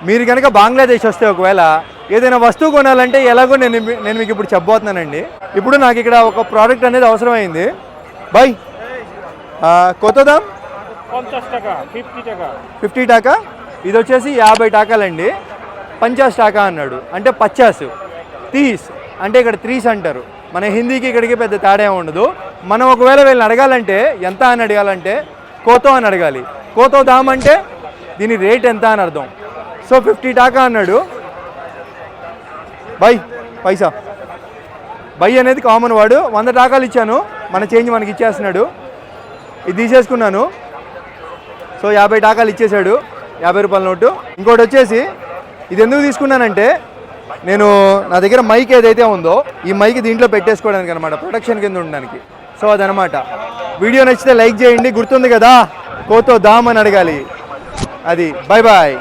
మీరు కనుక బంగ్లాదేశ్ వస్తే ఒకవేళ ఏదైనా వస్తువు కొనాలంటే ఎలాగో నేను మీకు ఇప్పుడు చెప్పబోతున్నానండి. ఇప్పుడు నాకు ఇక్కడ ఒక ప్రోడక్ట్ అనేది అవసరమైంది. బై কত দাম? 50 টাকা, 50 টাকা, 50 টাকা. ఇది వచ్చేసి 50 টাకాలండి. 50 টাকা అన్నాడు అంటే 50, 30 అంటే ఇక్కడ 30 అంటారు. మన హిందీకి ఇక్కడికి పెద్ద తేడా ఉండదు. మనం ఒకవేళ వీళ్ళని అడగాలంటే ఎంత అని అడగాలంటే కోతో అని అడగాలి. కోతో దామ్ అంటే దీని రేట్ ఎంత అని అర్థం. సో 50 টাকা అన్నాడు. బై పైసా బై అనేది కామన్ వాడు. 100 টাকাలు ఇచ్చాను, మన చేంజ్ మనకి ఇచ్చేస్తున్నాడు. ఇది తీసేసుకున్నాను. సో 50 টাকাలు ఇచ్చేసాడు, 50 రూపాయల నోటు. ఇంకోటి వచ్చేసి ఇది ఎందుకు తీసుకున్నానంటే నేను నా దగ్గర మైక్ ఏదైతే ఉందో ఈ మైక్ దీంట్లో పెట్టేసుకోవడానికి అనమాట, ప్రొటెక్షన్ కింద ఉండడానికి. సో అదనమాట. వీడియో నచ్చితే లైక్ చేయండి. గుర్తుంది కదా, కోతో దామ్ అని అడగాలి. అది. Bye bye.